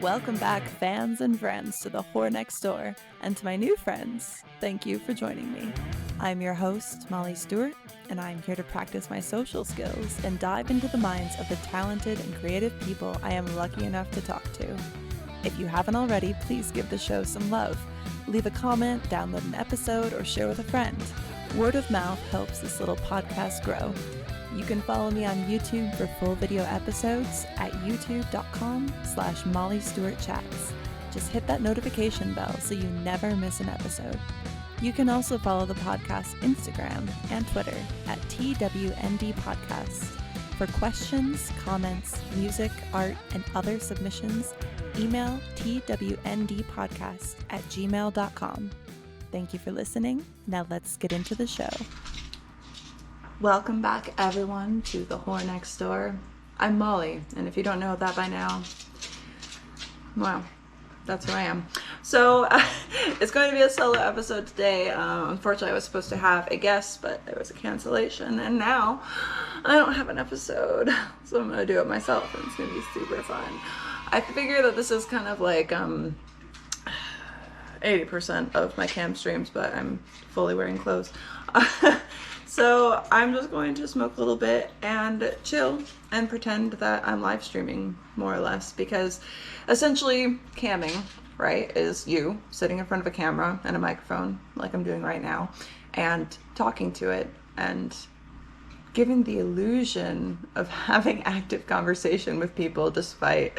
Welcome back, fans and friends, to the Whore Next Door, and to my new friends, thank you for joining me. I'm your host, Molly Stewart, and I'm here to practice my social skills and dive into the minds of the talented and creative people I am lucky enough to talk to. If you haven't already, please give the show some love. Leave a comment, download an episode, or share with a friend. Word of mouth helps this little podcast grow. You can follow me on YouTube for full video episodes at youtube.com/Molly Stewart Chats. Just hit that notification bell so you never miss an episode. You can also follow the podcast's Instagram and Twitter at TWND Podcast. For questions, comments, music, art, and other submissions, email twndpodcast@gmail.com. Thank you for listening. Now let's get into the show. Welcome back, everyone, to the Whore Next Door. I'm Molly, and if you don't know that by now, well, that's who I am. So, it's going to be a solo episode today. Unfortunately, I was supposed to have a guest, but there was a cancellation, and now I don't have an episode, so I'm going to do it myself, and it's going to be super fun. I figure that this is kind of like 80% of my cam streams, but I'm fully wearing clothes. So I'm just going to smoke a little bit and chill and pretend that I'm live streaming, more or less, because essentially camming, right, is you sitting in front of a camera and a microphone like I'm doing right now and talking to it and giving the illusion of having active conversation with people despite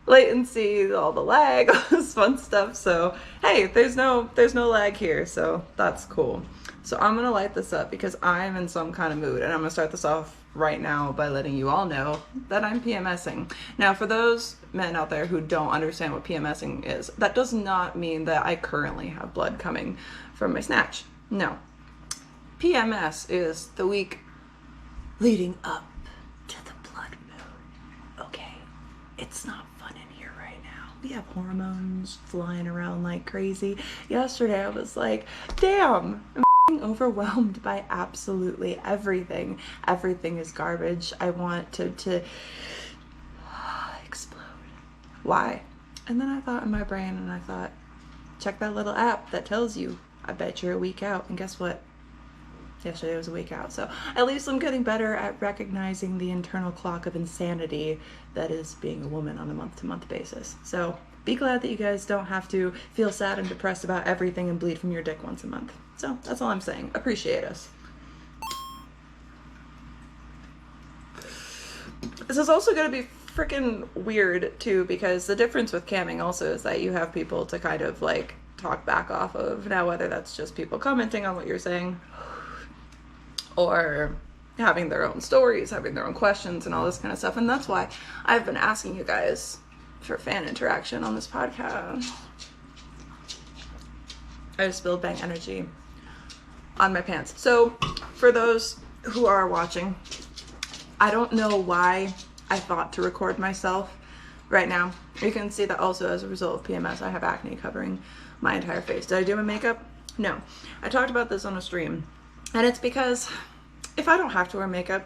latency, all the lag, all this fun stuff. So hey, there's no lag here, so that's cool. So I'm gonna light this up because I'm in some kind of mood, and I'm gonna start this off right now by letting you all know that I'm PMSing. Now, for those men out there who don't understand what PMSing is, that does not mean that I currently have blood coming from my snatch. No. PMS is the week leading up to the blood moon. Okay, it's not fun in here right now. We have hormones flying around like crazy. Yesterday I was like, damn, I'm overwhelmed by absolutely everything. Everything is garbage. I want to explode. Why? And then I thought in my brain, and I thought, check that little app that tells you, I bet you're a week out. And guess what? Yesterday was a week out. So at least I'm getting better at recognizing the internal clock of insanity that is being a woman on a month-to-month basis. So be glad that you guys don't have to feel sad and depressed about everything and bleed from your dick once a month. So that's all I'm saying. Appreciate us. This is also going to be freaking weird too, because the difference with camming also is that you have people to kind of like talk back off of. Now, whether that's just people commenting on what you're saying or having their own stories, having their own questions and all this kind of stuff. And that's why I've been asking you guys for fan interaction on this podcast. I just spilled bang energy on my pants. So for those who are watching, I don't know why I thought to record myself right now. You can see that also as a result of PMS, I have acne covering my entire face. Did I do my makeup? No. I talked about this on a stream, and it's because if I don't have to wear makeup,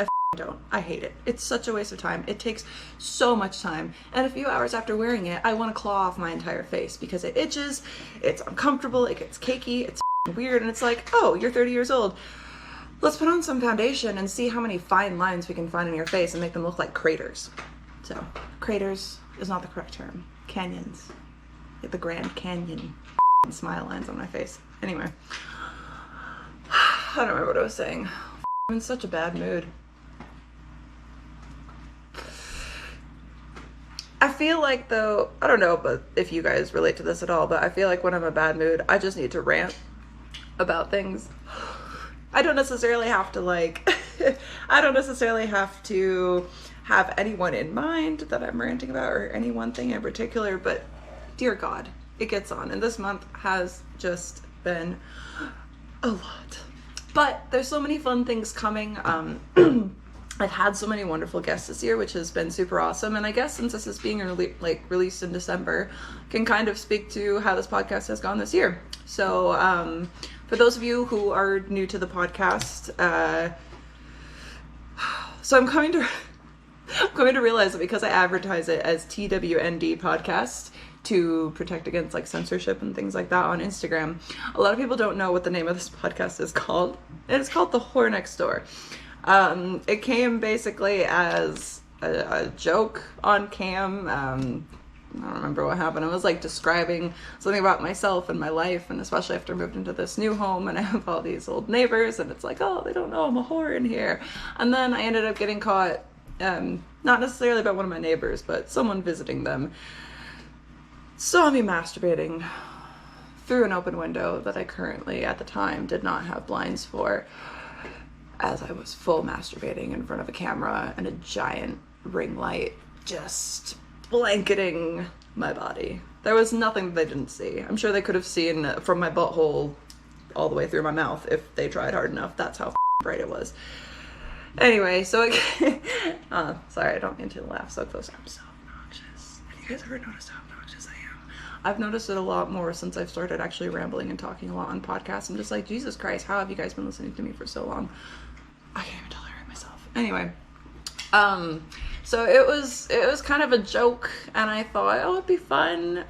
I don't. I hate it. It's such a waste of time. It takes so much time. And a few hours after wearing it, I want to claw off my entire face because it itches, it's uncomfortable, it gets cakey, it's weird, and it's like, oh, you're 30 years old. Let's put on some foundation and see how many fine lines we can find in your face and make them look like craters. So, craters is not the correct term. Canyons. Like the Grand Canyon smile lines on my face. Anyway. I don't remember what I was saying. I'm in such a bad mood. I feel like, though, I don't know but if you guys relate to this at all, but I feel like when I'm in a bad mood, I just need to rant about things. I don't necessarily have to I don't necessarily have to have anyone in mind that I'm ranting about or any one thing in particular, but dear God, it gets on. And this month has just been a lot. But there's so many fun things coming. I've had so many wonderful guests this year, which has been super awesome. And I guess since this is being released in December, can kind of speak to how this podcast has gone this year. So for those of you who are new to the podcast, so I'm coming to I'm coming to realize that because I advertise it as TWND podcast to protect against like censorship and things like that on Instagram, a lot of people don't know what the name of this podcast is called. It's called The Whore Next Door. It came basically as a joke on cam. I don't remember what happened. I was like describing something about myself and my life, and especially after I moved into this new home and I have all these old neighbors, and it's like, oh, they don't know I'm a whore in here. And then I ended up getting caught, not necessarily by one of my neighbors, but someone visiting them saw me masturbating through an open window that I currently, at the time, did not have blinds for, as I was full masturbating in front of a camera and a giant ring light just blanketing my body. There was nothing that they didn't see. I'm sure they could have seen from my butthole all the way through my mouth if they tried hard enough. That's how bright it was. Anyway, so sorry, I don't mean to laugh so close. I'm so obnoxious. Have you guys ever noticed how obnoxious I am? I've noticed it a lot more since I've started actually rambling and talking a lot on podcasts. I'm just like, Jesus Christ, how have you guys been listening to me for so long? I can't even tolerate myself. Anyway, so it was kind of a joke, and I thought, oh, it'd be fun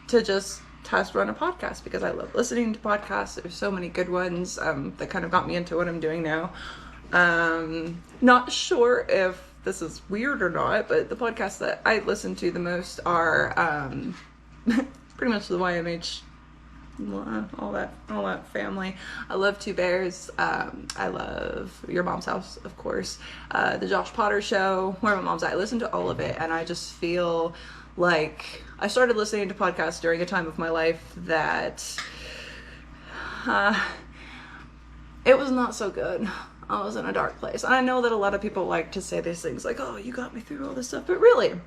to just test run a podcast because I love listening to podcasts. There's so many good ones that kind of got me into what I'm doing now. Not sure if this is weird or not, but the podcasts that I listen to the most are pretty much the YMH, all that family. I love Two Bears. I love Your Mom's House, of course. The Josh Potter Show, Where My Mom's At. I listen to all of it, and I just feel like I started listening to podcasts during a time of my life that it was not so good. I was in a dark place. And I know that a lot of people like to say these things like, oh, you got me through all this stuff, but really,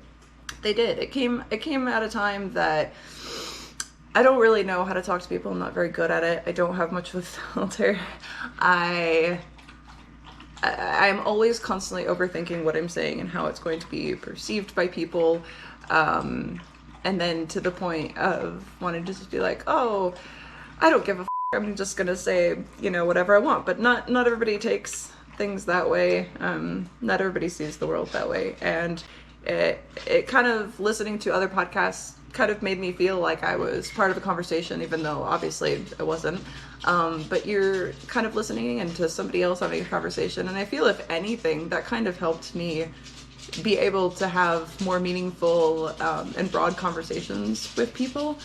they did. It came at a time that I don't really know how to talk to people. I'm not very good at it. I don't have much of a filter. I'm always constantly overthinking what I'm saying and how it's going to be perceived by people. And then to the point of wanting to just be like, oh, I don't give a f***. I'm just gonna say, whatever I want. But not everybody takes things that way. Not everybody sees the world that way. And it kind of, listening to other podcasts kind of made me feel like I was part of the conversation, even though obviously I wasn't. But you're kind of listening into somebody else having a conversation. And I feel, if anything, that kind of helped me be able to have more meaningful and broad conversations with people.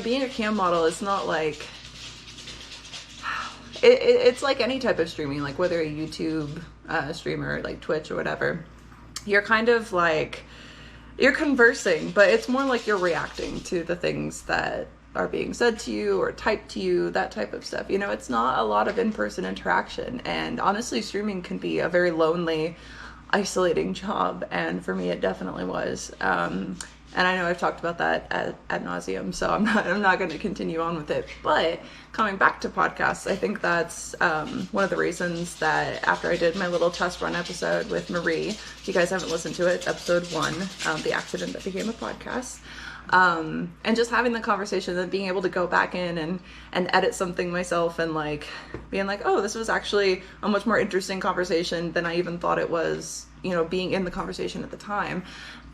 Being a cam model is not like, it's like any type of streaming, like whether a YouTube streamer, like Twitch or whatever, you're kind of like, you're conversing, but it's more like you're reacting to the things that are being said to you or typed to you, that type of stuff. It's not a lot of in-person interaction, and honestly, streaming can be a very lonely, isolating job, and for me it definitely was. And I know I've talked about that ad nauseum, so I'm not going to continue on with it. But coming back to podcasts, I think that's one of the reasons that after I did my little test run episode with Marie, if you guys haven't listened to it, it's episode 1, the accident that became a podcast. And just having the conversation and being able to go back in and edit something myself and like being like, oh, this was actually a much more interesting conversation than I even thought it was, being in the conversation at the time.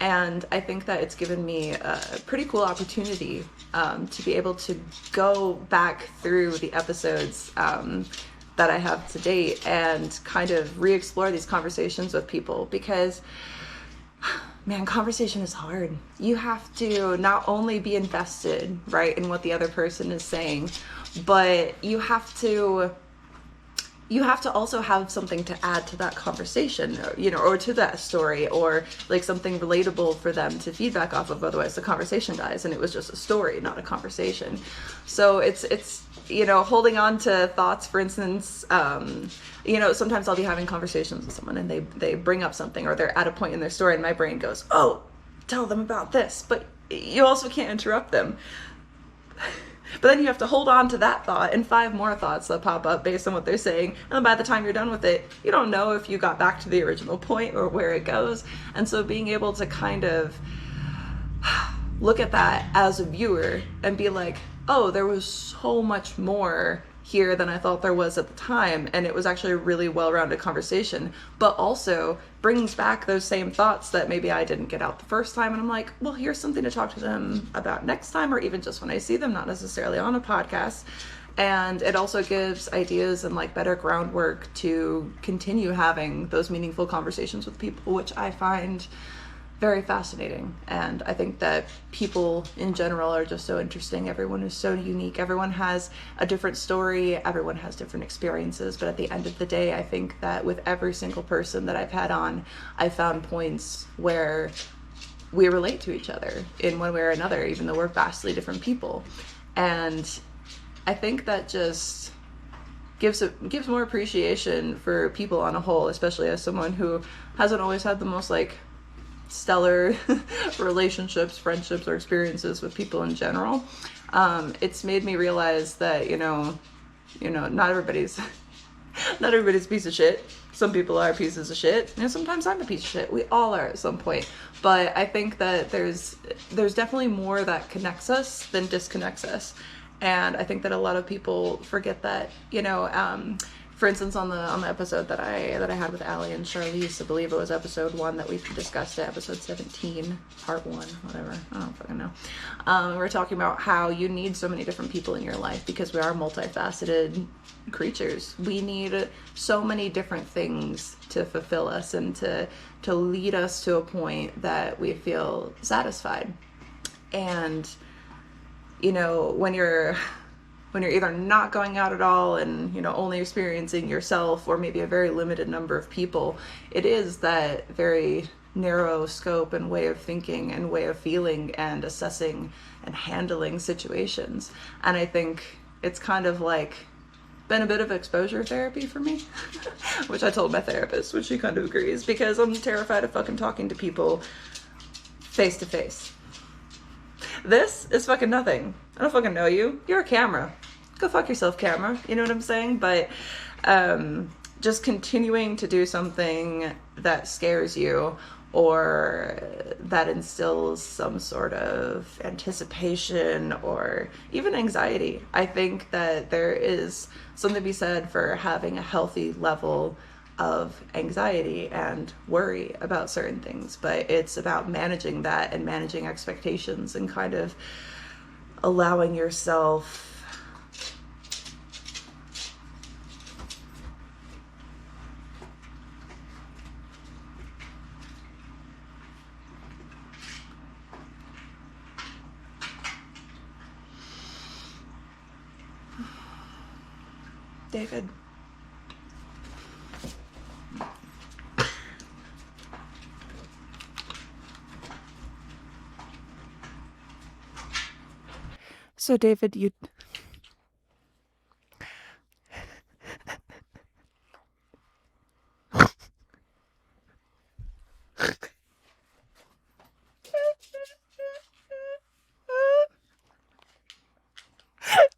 And I think that it's given me a pretty cool opportunity to be able to go back through the episodes that I have to date and kind of re-explore these conversations with people, because man, conversation is hard. You have to not only be invested, right, in what the other person is saying, but you have to also have something to add to that conversation, or to that story, or like something relatable for them to feedback off of. Otherwise the conversation dies and it was just a story, not a conversation. So it's holding on to thoughts. For instance, sometimes I'll be having conversations with someone and they bring up something, or they're at a point in their story and my brain goes, oh, tell them about this. But you also can't interrupt them. But then you have to hold on to that thought and 5 more thoughts that pop up based on what they're saying. And then by the time you're done with it, you don't know if you got back to the original point or where it goes. And so being able to kind of look at that as a viewer and be like, oh, there was so much more here than I thought there was at the time. And it was actually a really well-rounded conversation, but also brings back those same thoughts that maybe I didn't get out the first time. And I'm like, well, here's something to talk to them about next time, or even just when I see them, not necessarily on a podcast. And it also gives ideas and like better groundwork to continue having those meaningful conversations with people, which I find very fascinating. And I think that people in general are just so interesting. Everyone is so unique. Everyone has a different story. Everyone has different experiences. But at the end of the day, I think that with every single person that I've had on, I've found points where we relate to each other in one way or another, even though we're vastly different people. And I think that just gives more appreciation for people on a whole, especially as someone who hasn't always had the most like stellar relationships, friendships, or experiences with people in general. It's made me realize that not everybody's a piece of shit. Some people are pieces of shit, and sometimes I'm a piece of shit. We all are at some point. But I think that there's definitely more that connects us than disconnects us. And I think that a lot of people forget that, for instance, on the episode that I had with Allie and Charlize, I believe it was episode 1 that we discussed, episode 17, part 1, whatever, I don't fucking know. We're talking about how you need so many different people in your life because we are multifaceted creatures. We need so many different things to fulfill us and to lead us to a point that we feel satisfied. And, when you're either not going out at all and, only experiencing yourself or maybe a very limited number of people, it is that very narrow scope and way of thinking and way of feeling and assessing and handling situations. And I think it's kind of like been a bit of exposure therapy for me, which I told my therapist, which she kind of agrees, because I'm terrified of fucking talking to people face to face. This is fucking nothing. I don't fucking know you. You're a camera. Go fuck yourself, camera. You know what I'm saying? But just continuing to do something that scares you or that instills some sort of anticipation or even anxiety. I think that there is something to be said for having a healthy level of anxiety and worry about certain things, but it's about managing that and managing expectations and kind of allowing yourself David. So David, you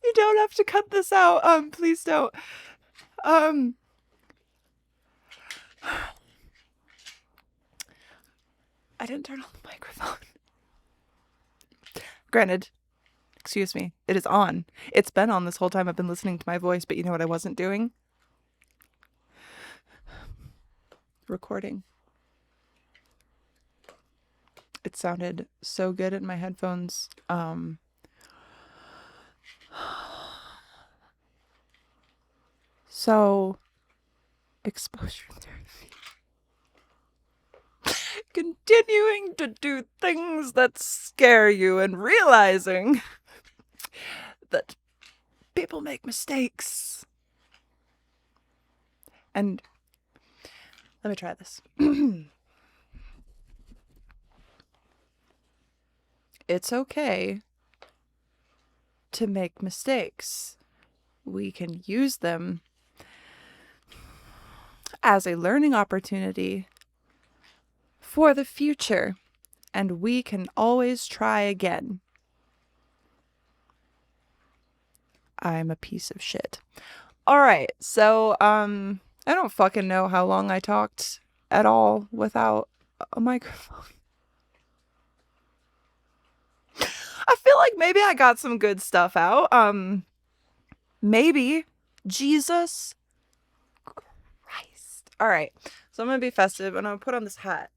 you don't have to cut this out. Please don't. I didn't turn on the microphone. Granted, excuse me, it is on. It's been on this whole time I've been listening to my voice, but you know what I wasn't doing? Recording. It sounded so good in my headphones. So, exposure therapy. Continuing to do things that scare you and realizing that people make mistakes. And let me try this. It's okay to make mistakes. We can use them as a learning opportunity for the future, and we can always try again. I'm a piece of shit. All right, so I don't fucking know how long I talked at all without a microphone. I feel like maybe I got some good stuff out. Maybe Jesus Christ. All right. So I'm going to be festive and I'm going to put on this hat.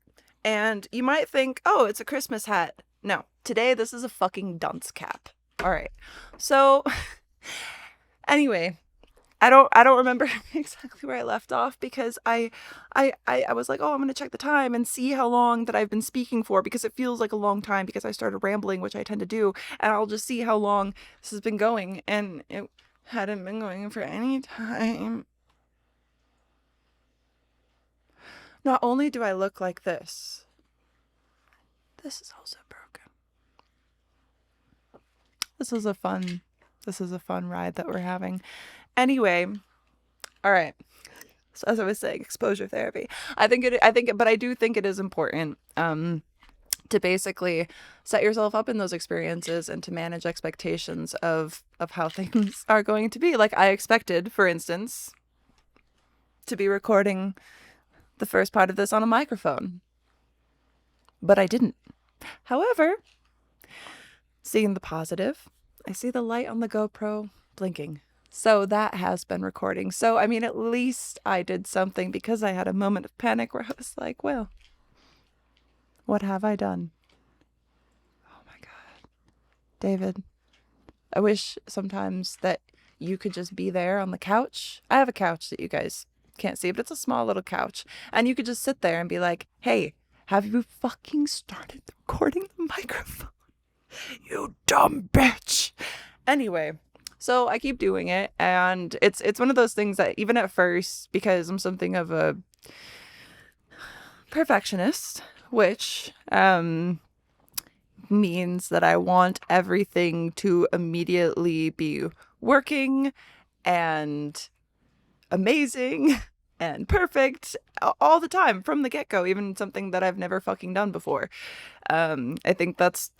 And you might think, oh, it's a Christmas hat. No, today this is a fucking dunce cap. All right. So anyway, I don't remember exactly where I left off because I was like, oh, I'm gonna check the time and see how long that I've been speaking for because it feels like a long time because I started rambling, which I tend to do, and I'll just see how long this has been going, and it hadn't been going for any time. Not only do I look like this is also broken. This is a fun ride that we're having. Anyway, all right. So as I was saying, exposure therapy. But I do think it is important to basically set yourself up in those experiences and to manage expectations of how things are going to be. Like I expected, for instance, to be recording the first part of this on a microphone, but I didn't. However, seeing the positive, I see the light on the GoPro blinking. So that has been recording. So, I mean, at least I did something because I had a moment of panic where I was like, well, what have I done? Oh my God. David, I wish sometimes that you could just be there on the couch. I have a couch that you guys can't see, but it's a small little couch. And you could just sit there and be like, hey, have you fucking started recording the microphone? You dumb bitch. Anyway. So I keep doing it, and it's one of those things that even at first, because I'm something of a perfectionist, which means that I want everything to immediately be working and amazing and perfect all the time from the get-go, even something that I've never fucking done before. I think that's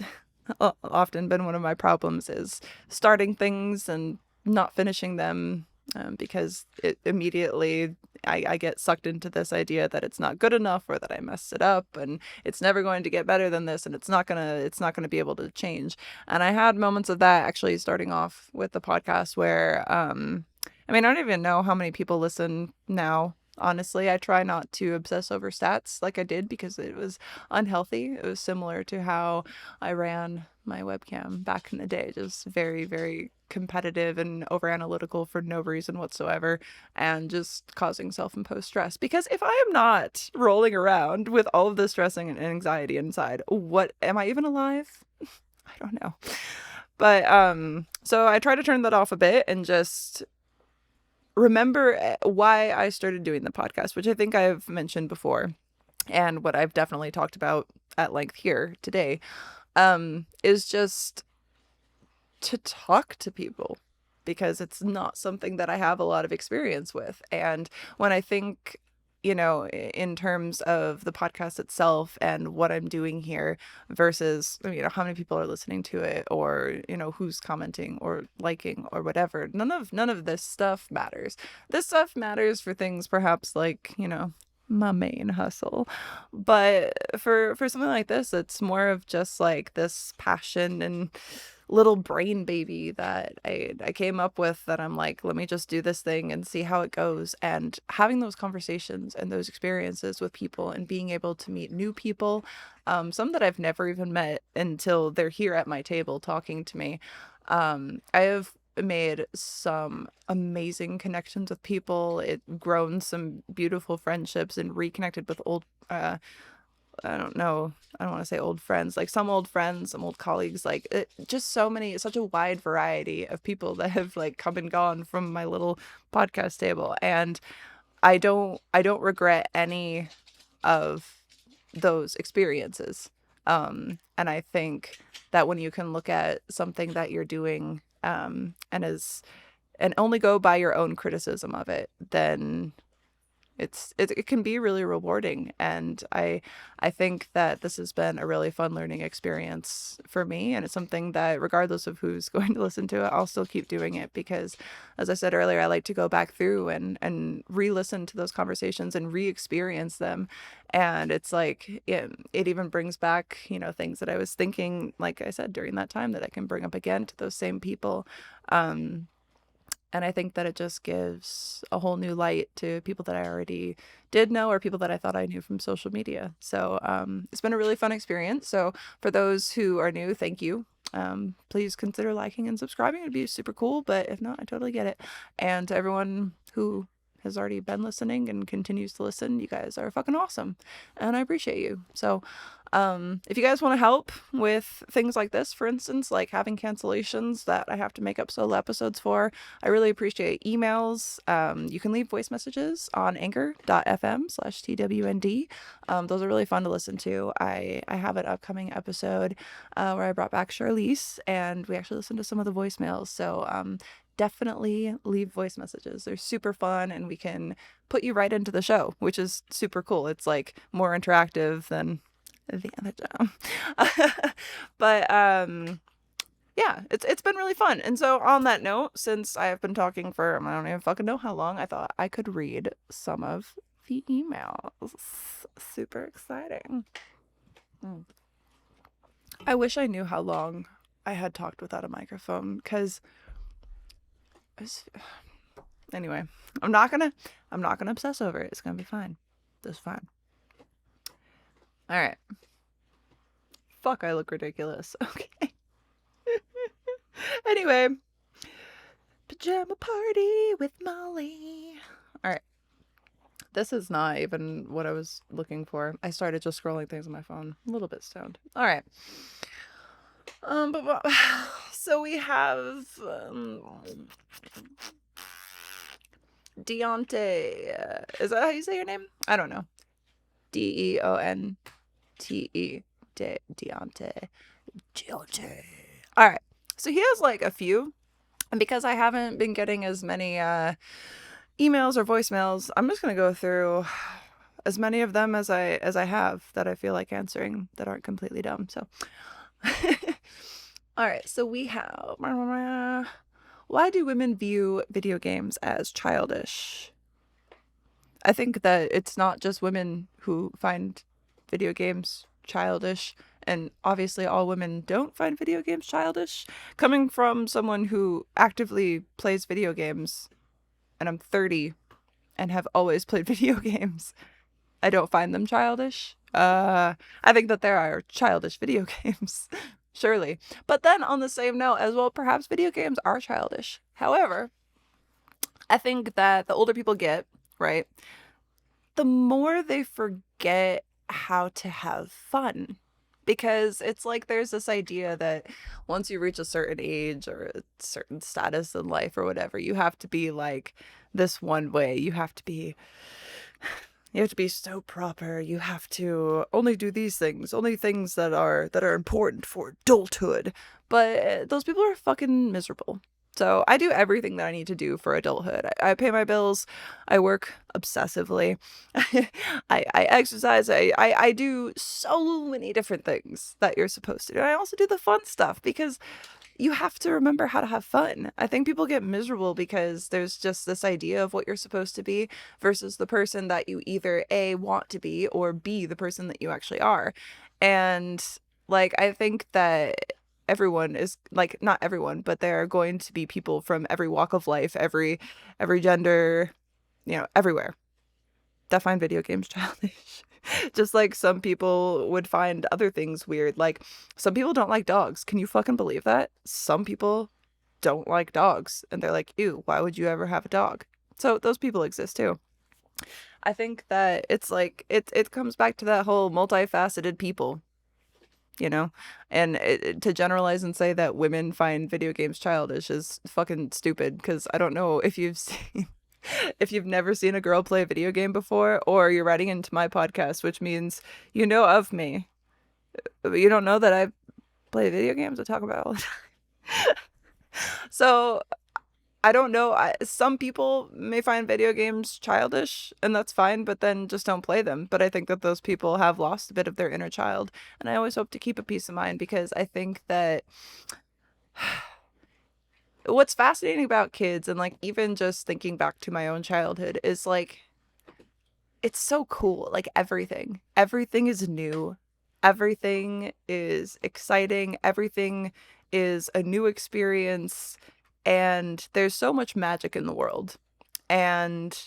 often been one of my problems is starting things and not finishing them because it immediately I get sucked into this idea that it's not good enough or that I messed it up and it's never going to get better than this and it's not gonna be able to change. And I had moments of that actually starting off with the podcast where I mean I don't even know how many people listen now. Honestly, I try not to obsess over stats like I did because it was unhealthy. It was similar to how I ran my webcam back in the day, just very, very competitive and over analytical for no reason whatsoever, and just causing self-imposed stress. Because if I am not rolling around with all of the stressing and anxiety inside, what am I even alive? I don't know. But so I try to turn that off a bit and just remember why I started doing the podcast, which I think I've mentioned before, and what I've definitely talked about at length here today, is just to talk to people because it's not something that I have a lot of experience with. And when I think, in terms of the podcast itself and what I'm doing here versus, how many people are listening to it or, who's commenting or liking or whatever, none of this stuff matters. This stuff matters for things perhaps like, my main hustle. But for something like this, it's more of just like this passion and little brain baby that I came up with that I'm like, let me just do this thing and see how it goes. And having those conversations and those experiences with people and being able to meet new people, some that I've never even met until they're here at my table talking to me. I have made some amazing connections with people. It grown some beautiful friendships and reconnected with old I don't know. I don't want to say old friends, like some old friends, some old colleagues, like just such a wide variety of people that have like come and gone from my little podcast table. And I don't regret any of those experiences. And I think that when you can look at something that you're doing, and only go by your own criticism of it, then it can be really rewarding. And I think that this has been a really fun learning experience for me, and it's something that regardless of who's going to listen to it, I'll still keep doing it because, as I said earlier, I like to go back through and re-listen to those conversations and re-experience them. And it's like it even brings back things that I was thinking, like I said, during that time, that I can bring up again to those same people. And I think that it just gives a whole new light to people that I already did know or people that I thought I knew from social media. So it's been a really fun experience. So for those who are new, thank you. Please consider liking and subscribing. It'd be super cool. But if not, I totally get it. And to everyone who has already been listening and continues to listen, you guys are fucking awesome. And I appreciate you. So if you guys want to help with things like this, for instance, like having cancellations that I have to make up solo episodes for, I really appreciate emails. You can leave voice messages on anchor.fm/TWND. Those are really fun to listen to. I have an upcoming episode where I brought back Charlize and we actually listened to some of the voicemails. So definitely leave voice messages. They're super fun and we can put you right into the show, which is super cool. It's like more interactive than the other job. But yeah, it's been really fun. And so on that note, since I have been talking for I don't even fucking know how long, I thought I could read some of the emails. Super exciting. I wish I knew how long I had talked without a microphone, because anyway, I'm not gonna obsess over it. It's gonna be fine. It's fine. All right. Fuck, I look ridiculous. Okay. Anyway, pajama party with Molly. All right. This is not even what I was looking for. I started just scrolling things on my phone. A little bit stoned. All right. So we have Deonte. Is that how you say your name? I don't know. Deonte. Deonte. All right. So he has like a few, and because I haven't been getting as many emails or voicemails, I'm just gonna go through as many of them as I have that I feel like answering that aren't completely dumb. So, all right. So we have, why do women view video games as childish? I think that it's not just women who find video games childish, and obviously all women don't find video games childish. Coming from someone who actively plays video games, and I'm 30 and have always played video games, I don't find them childish. I think that there are childish video games, surely. But then on the same note as well, perhaps video games are childish. However, I think that the older people get, right, the more they forget how to have fun. Because it's like there's this idea that once you reach a certain age or a certain status in life or whatever, you have to be like this one way. You have to be so proper. You have to only do these things, only things that are important for adulthood. But those people are fucking miserable. So I do everything that I need to do for adulthood. I pay my bills. I work obsessively. I exercise. I do so many different things that you're supposed to do. And I also do the fun stuff because you have to remember how to have fun. I think people get miserable because there's just this idea of what you're supposed to be versus the person that you either A, want to be, or B, the person that you actually are. And like, I think that everyone is like, not everyone, but there are going to be people from every walk of life, every gender, everywhere, that find video games childish. Just like some people would find other things weird. Like some people don't like dogs. Can you fucking believe that? Some people don't like dogs and they're like, ew, why would you ever have a dog? So those people exist too. I think that it's like it comes back to that whole multifaceted people, and to generalize and say that women find video games childish is fucking stupid, because I don't know if you've never seen a girl play a video game before, or you're writing into my podcast, which means you know of me, but you don't know that I play video games. I talk about it all the time. So I don't know. Some people may find video games childish, and that's fine, but then just don't play them. But I think that those people have lost a bit of their inner child, and I always hope to keep a peace of mind, because I think that what's fascinating about kids, and like even just thinking back to my own childhood, is like it's so cool. Like everything is new, everything is exciting, everything is a new experience. And there's so much magic in the world. And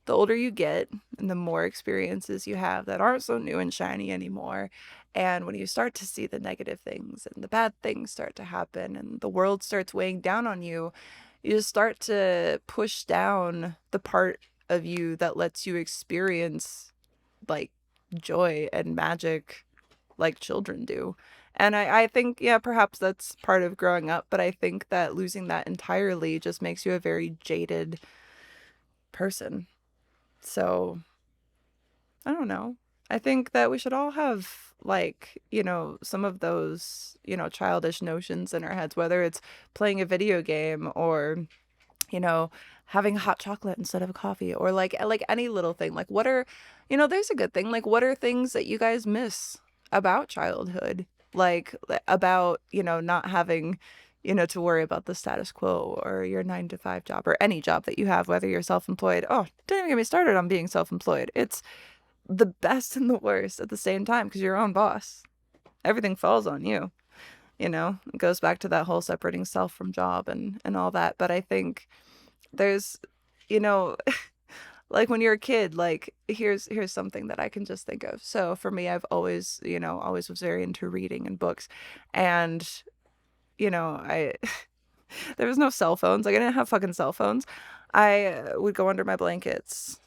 the older you get and the more experiences you have that aren't so new and shiny anymore, and when you start to see the negative things and the bad things start to happen and the world starts weighing down on you, you just start to push down the part of you that lets you experience like joy and magic like children do. And I think, yeah, perhaps that's part of growing up, but I think that losing that entirely just makes you a very jaded person. So, I don't know. I think that we should all have, like, some of those, childish notions in our heads, whether it's playing a video game or, you know, having hot chocolate instead of a coffee, or like any little thing. Like, what are, there's a good thing. Like, what are things that you guys miss about childhood? Like, about, not having, to worry about the status quo or your 9 to 5 job or any job that you have, whether you're self-employed. Oh, don't even get me started on being self-employed. It's the best and the worst at the same time because you're your own boss. Everything falls on you. It goes back to that whole separating self from job and all that. But I think there's, you know, like when you're a kid, like here's something that I can just think of. So for me, I've always, always was very into reading and books. And, I there was no cell phones. Like I didn't have fucking cell phones. I would go under my blankets,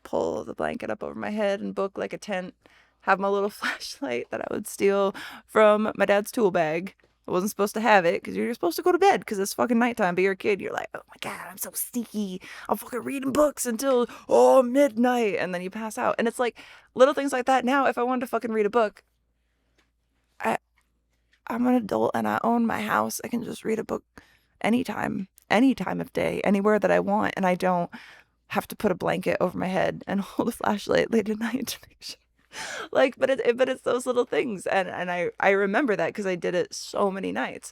pull the blanket up over my head and book like a tent, have my little flashlight that I would steal from my dad's tool bag. I wasn't supposed to have it because you're supposed to go to bed because it's fucking nighttime. But you're a kid. You're like, oh my God, I'm so sneaky. I'm fucking reading books until, midnight. And then you pass out. And it's like little things like that. Now, if I wanted to fucking read a book, I'm an adult and I own my house. I can just read a book anytime, any time of day, anywhere that I want. And I don't have to put a blanket over my head and hold a flashlight late at night to make sure. Like, but it's those little things, and I remember that because I did it so many nights.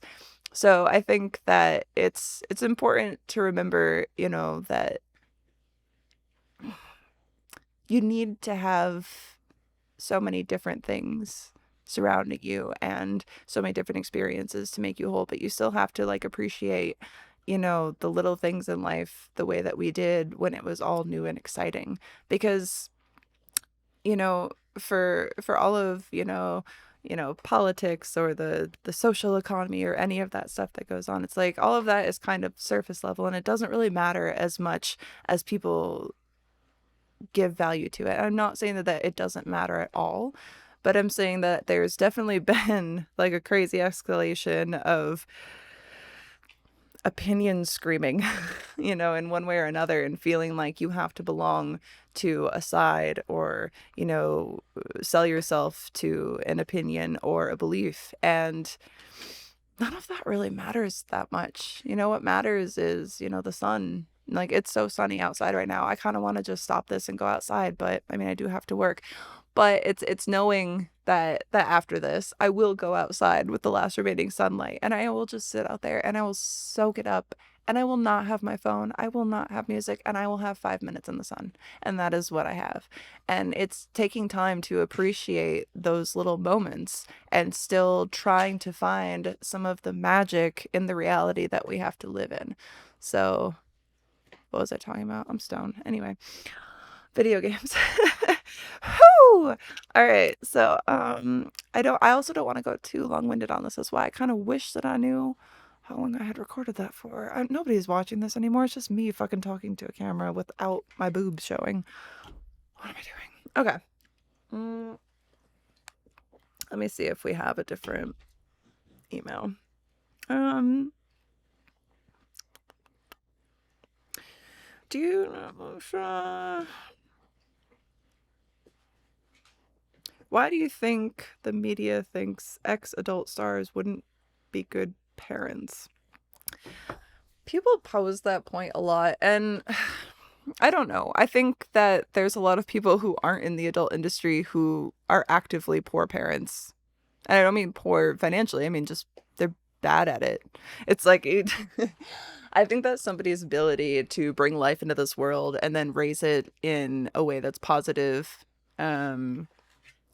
So I think that it's important to remember, that you need to have so many different things surrounding you and so many different experiences to make you whole, but you still have to like appreciate, the little things in life the way that we did when it was all new and exciting. Because, for all of, politics or the social economy or any of that stuff that goes on, it's like all of that is kind of surface level and it doesn't really matter as much as people give value to it. I'm not saying that it doesn't matter at all, but I'm saying that there's definitely been like a crazy escalation of opinion screaming, in one way or another, and feeling like you have to belong to a side or, sell yourself to an opinion or a belief. And none of that really matters that much. What matters is, the sun. Like, it's so sunny outside right now. I kind of want to just stop this and go outside, but I mean, I do have to work. But it's knowing that after this, I will go outside with the last remaining sunlight and I will just sit out there and I will soak it up and I will not have my phone. I will not have music and I will have 5 minutes in the sun. And that is what I have. And it's taking time to appreciate those little moments and still trying to find some of the magic in the reality that we have to live in. So what was I talking about? I'm stoned. Anyway, video games. Whew! All right. So, I also don't want to go too long-winded on this. That's why I kind of wish that I knew how long I had recorded that for. Nobody's watching this anymore. It's just me fucking talking to a camera without my boobs showing. What am I doing? Okay. Let me see if we have a different email. Do you know? Why do you think the media thinks ex-adult stars wouldn't be good parents? People pose that point a lot, and I don't know. I think that there's a lot of people who aren't in the adult industry who are actively poor parents. And I don't mean poor financially. I mean just they're bad at it. It's like I think that somebody's ability to bring life into this world and then raise it in a way that's positive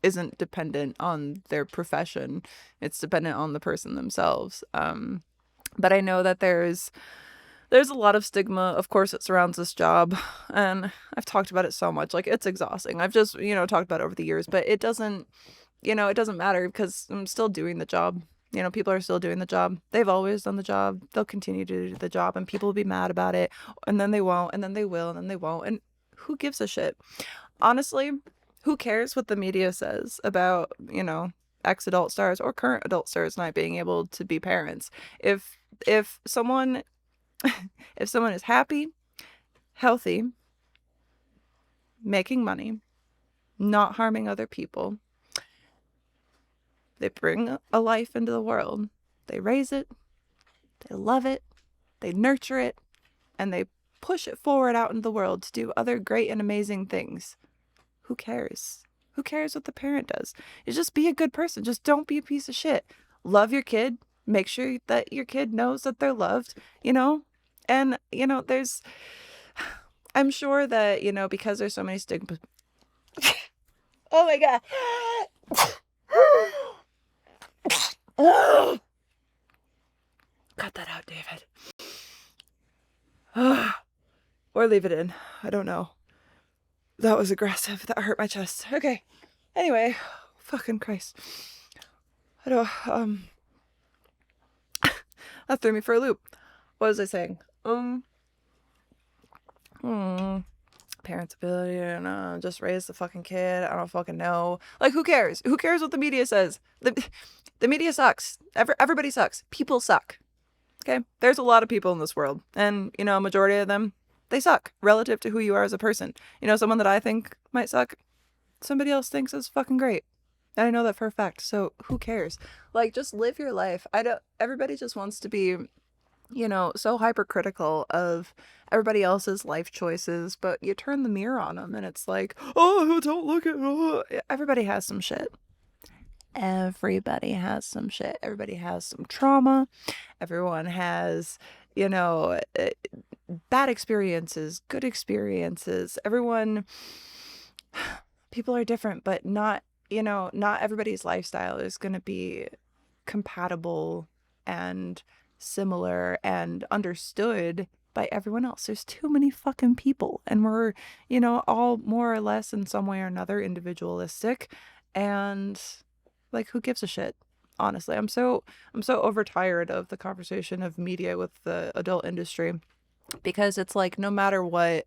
isn't dependent on their profession. It's dependent on the person themselves. But I know that there's a lot of stigma, of course, that surrounds this job, and I've talked about it so much. Like, it's exhausting. I've just, talked about it over the years, but it doesn't matter because I'm still doing the job. People are still doing the job. They've always done the job. They'll continue to do the job, and people will be mad about it, and then they won't, and then they will, and then they won't. And who gives a shit? Honestly, who cares what the media says about, ex-adult stars or current adult stars not being able to be parents? If someone if someone is happy, healthy, making money, not harming other people, they bring a life into the world, they raise it, they love it, they nurture it, and they push it forward out into the world to do other great and amazing things. Who cares? Who cares what the parent does? You just be a good person. Just don't be a piece of shit. Love your kid. Make sure that your kid knows that they're loved, And, I'm sure that, because there's so many stigmas. Oh my God. Cut that out, David. Or leave it in. I don't know. That was aggressive. That hurt my chest. Okay. Anyway, fucking Christ. I don't, that threw me for a loop. What was I saying? Parents' ability to just raise the fucking kid. I don't fucking know. Like, who cares? Who cares what the media says? The media sucks. Everybody sucks. People suck. Okay? There's a lot of people in this world. And, a majority of them, they suck relative to who you are as a person. Someone that I think might suck, somebody else thinks is fucking great. And I know that for a fact. So who cares? Like, just live your life. Everybody just wants to be, so hypercritical of everybody else's life choices, but you turn the mirror on them and it's like, oh, don't look at, oh. Everybody has some shit. Everybody has some shit. Everybody has some trauma. Everyone has, bad experiences, good experiences. People are different, but not everybody's lifestyle is going to be compatible and similar and understood by everyone else. There's too many fucking people, and we're, all more or less in some way or another individualistic, and like, who gives a shit? Honestly, I'm so overtired of the conversation of media with the adult industry, because it's like, no matter what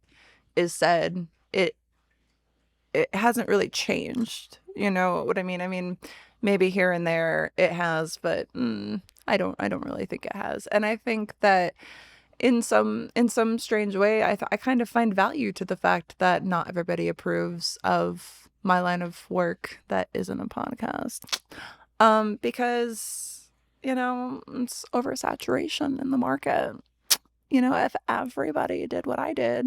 is said, it hasn't really changed. You know what I mean? I mean, maybe here and there it has, but I don't really think it has. And I think that in some strange way, I kind of find value to the fact that not everybody approves of my line of work that isn't a podcast. Because, it's oversaturation in the market. If everybody did what I did,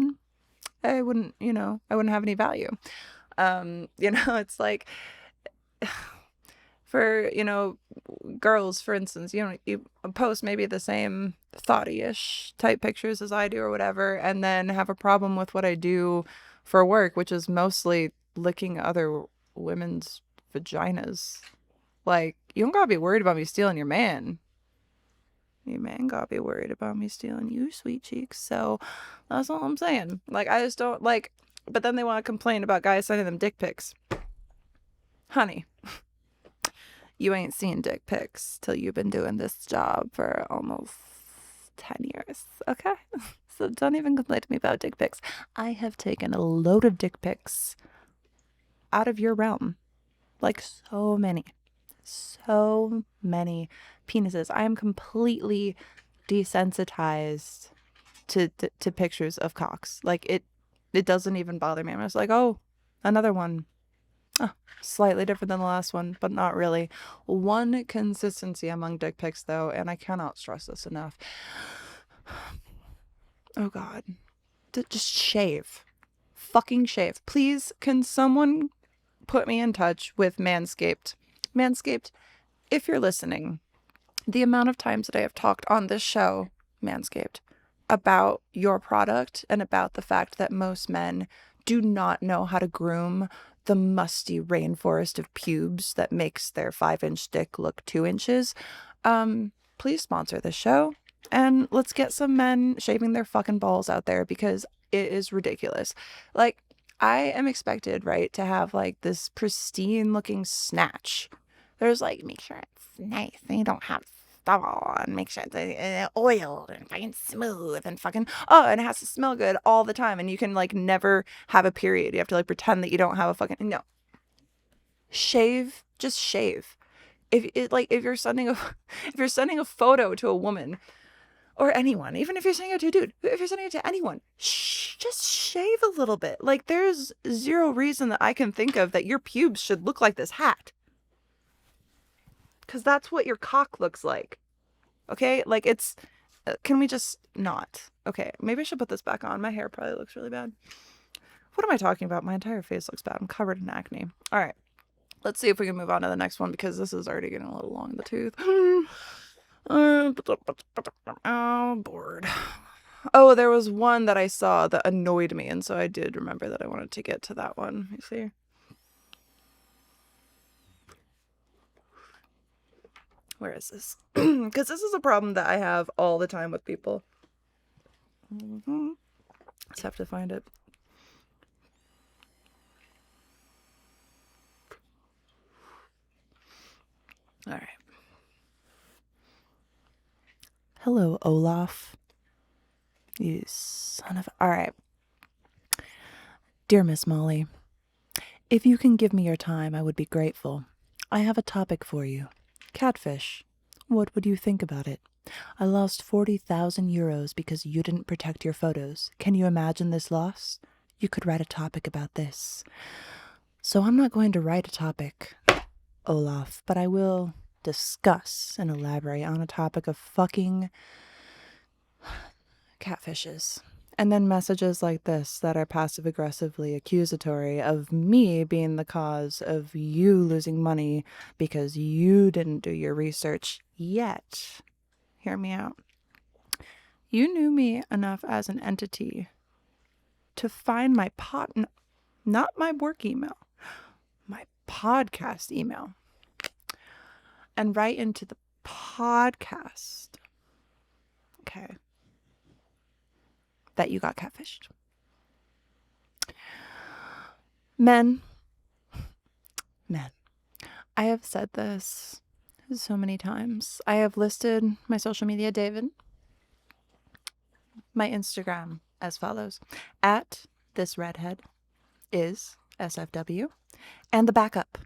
I wouldn't have any value. It's like, for, girls, for instance, you post maybe the same thoughty-ish type pictures as I do or whatever, and then have a problem with what I do for work, which is mostly licking other women's vaginas. Like, you don't gotta be worried about me stealing your man. Your man gotta be worried about me stealing you, sweet cheeks. So that's all I'm saying. Like, I just don't like. But then they want to complain about guys sending them dick pics. Honey, you ain't seen dick pics till you've been doing this job for almost 10 years, okay? So don't even complain to me about dick pics. I have taken a load of dick pics out of your realm. Like, so many penises. I am completely desensitized to pictures of cocks. Like, it doesn't even bother me. I'm just like, oh, another one. Oh, slightly different than the last one, but not really. One consistency among dick pics, though, and I cannot stress this enough. Oh, God. Just shave. Fucking shave. Please, can someone put me in touch with Manscaped? Manscaped, if you're listening, the amount of times that I have talked on this show, Manscaped, about your product and about the fact that most men do not know how to groom the musty rainforest of pubes that makes their 5-inch dick look 2 inches. Please sponsor the show. And let's get some men shaving their fucking balls out there, because it is ridiculous. Like, I am expected, right, to have like this pristine looking snatch. There's like, make sure it's nice and you don't have stubble, and make sure it's oiled and fucking smooth and fucking, oh, and it has to smell good all the time. And you can like never have a period. You have to like pretend that you don't have a fucking, no. Shave, just shave. If you're sending a if you're sending a photo to a woman or anyone, even if you're sending it to a dude, if you're sending it to anyone, just shave a little bit. Like, there's zero reason that I can think of that your pubes should look like this hat. Because that's what your cock looks like. Okay? Like, it's... can we just not? Okay, maybe I should put this back on. My hair probably looks really bad. What am I talking about? My entire face looks bad. I'm covered in acne. All right. Let's see if we can move on to the next one, because this is already getting a little long in the tooth. Oh, bored. Oh, there was one that I saw that annoyed me, and so I did remember that I wanted to get to that one. You see? Where is this? Because this is a problem that I have all the time with people. Just have to find it. All right. Hello, Olaf. You son of... All right. Dear Miss Molly, if you can give me your time, I would be grateful. I have a topic for you. Catfish. What would you think about it? I lost 40,000 euros because you didn't protect your photos. Can you imagine this loss? You could write a topic about this. So I'm not going to write a topic, Olaf, but I will discuss and elaborate on a topic of fucking catfishes. And then messages like this that are passive-aggressively accusatory of me being the cause of you losing money because you didn't do your research yet. Hear me out. You knew me enough as an entity to find my not my work email, my podcast email, and write into the podcast, okay, that you got catfished. Men, I have said this so many times. I have listed my social media, David, my Instagram as follows: at this redhead is SFW, and the backup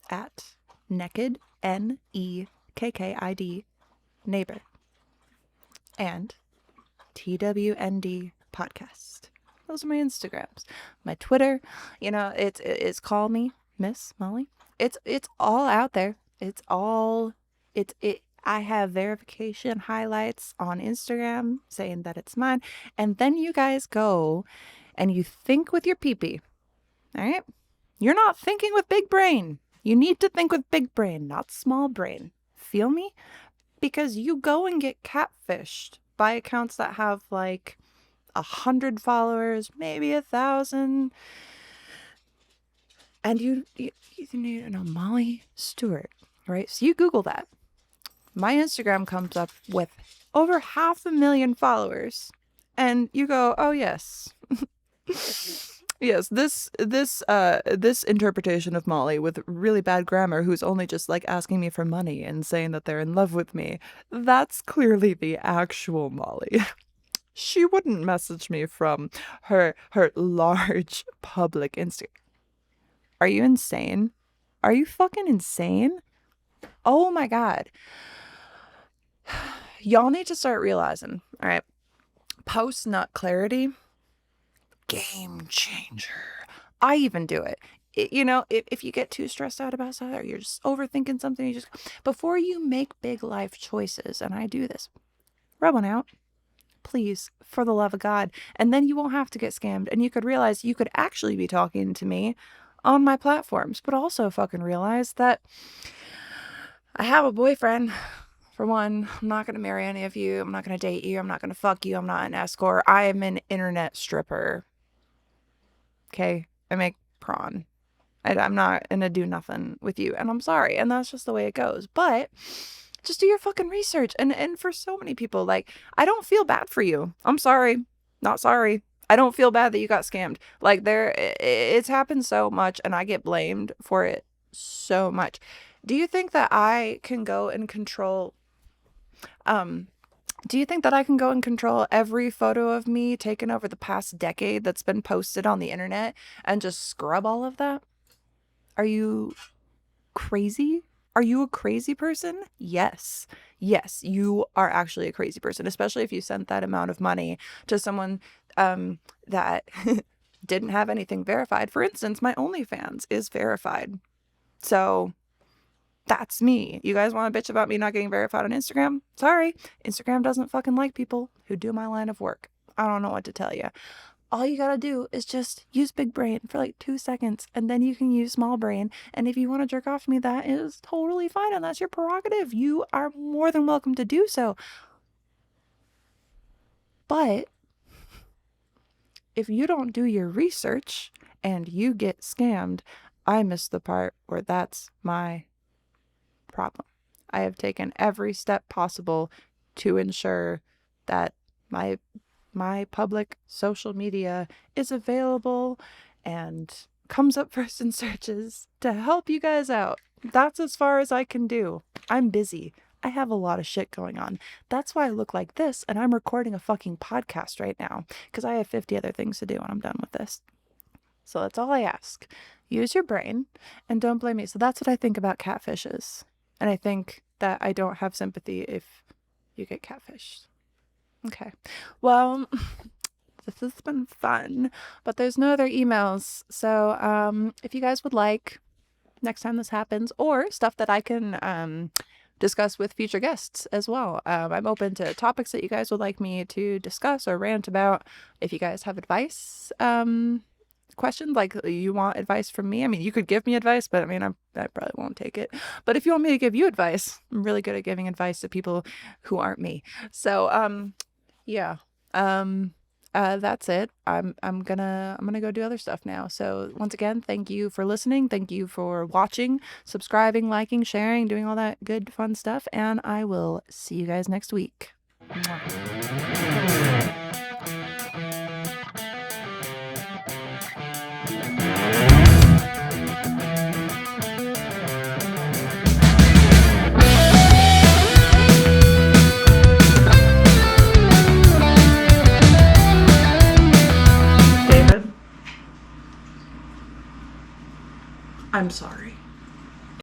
at naked NEKKID neighbor, and TWND podcast. Those are my Instagrams. My Twitter, it's call me Miss Molly. It's all out there. It's all I have verification highlights on Instagram saying that it's mine. And then you guys go and you think with your pee-pee. All right? You're not thinking with big brain. You need to think with big brain, not small brain. Feel me? Because you go and get catfished by accounts that have like 100 followers, maybe 1,000. And you need to know Molly Stewart, right? So you Google that. My Instagram comes up with over 500,000 followers. And you go, oh yes. Yes, this interpretation of Molly with really bad grammar, who's only just like asking me for money and saying that they're in love with me, that's clearly the actual Molly. She wouldn't message me from her large public Instagram. Are you insane? Are you fucking insane? Oh my God. Y'all need to start realizing, all right, post-nut clarity, game changer. I even do it. If you get too stressed out about something, or you're just overthinking something, before you make big life choices, and I do this, rub one out, please, for the love of God. And then you won't have to get scammed, and you could realize you could actually be talking to me on my platforms, but also fucking realize that I have a boyfriend. For one, I'm not going to marry any of you. I'm not going to date you. I'm not going to fuck you. I'm not an escort. I am an internet stripper. Okay? I make prawn. I'm not going to do nothing with you. And I'm sorry. And that's just the way it goes. But Just do your fucking research. And for so many people, like, I don't feel bad for you. I'm sorry. Not sorry. I don't feel bad that you got scammed. Like, it's happened so much, and I get blamed for it so much. Do you think that I can go and control um do you think that I can go and control every photo of me taken over the past decade that's been posted on the internet and just scrub all of that? Are you crazy? Are you a crazy person? Yes. Yes, you are actually a crazy person, especially if you sent that amount of money to someone that didn't have anything verified. For instance, my OnlyFans is verified. So that's me. You guys want to bitch about me not getting verified on Instagram? Sorry. Instagram doesn't fucking like people who do my line of work. I don't know what to tell you. All you gotta do is just use big brain for like 2 seconds, and then you can use small brain. And if you want to jerk off to me, that is totally fine, and that's your prerogative. You are more than welcome to do so. But if you don't do your research and you get scammed, I missed the part where that's my problem. I have taken every step possible to ensure that my public social media is available and comes up first in searches to help you guys out. That's as far as I can do. I'm busy. I have a lot of shit going on. That's why I look like this, and I'm recording a fucking podcast right now because I have 50 other things to do when I'm done with this. So that's all I ask. Use your brain and don't blame me. So that's what I think about catfishes. And I think that I don't have sympathy if you get catfished. Okay. Well, this has been fun, but there's no other emails. So if you guys would like, next time this happens, or stuff that I can discuss with future guests as well. I'm open to topics that you guys would like me to discuss or rant about. If you guys have advice, questions, like you want advice from me, I mean, you could give me advice, but I mean, I probably won't take it. But if you want me to give you advice, I'm really good at giving advice to people who aren't me. So yeah. That's it. I'm gonna go do other stuff now. So once again, thank you for listening. Thank you for watching, subscribing, liking, sharing, doing all that good fun stuff. And I will see you guys next week. Mwah. David, I'm sorry.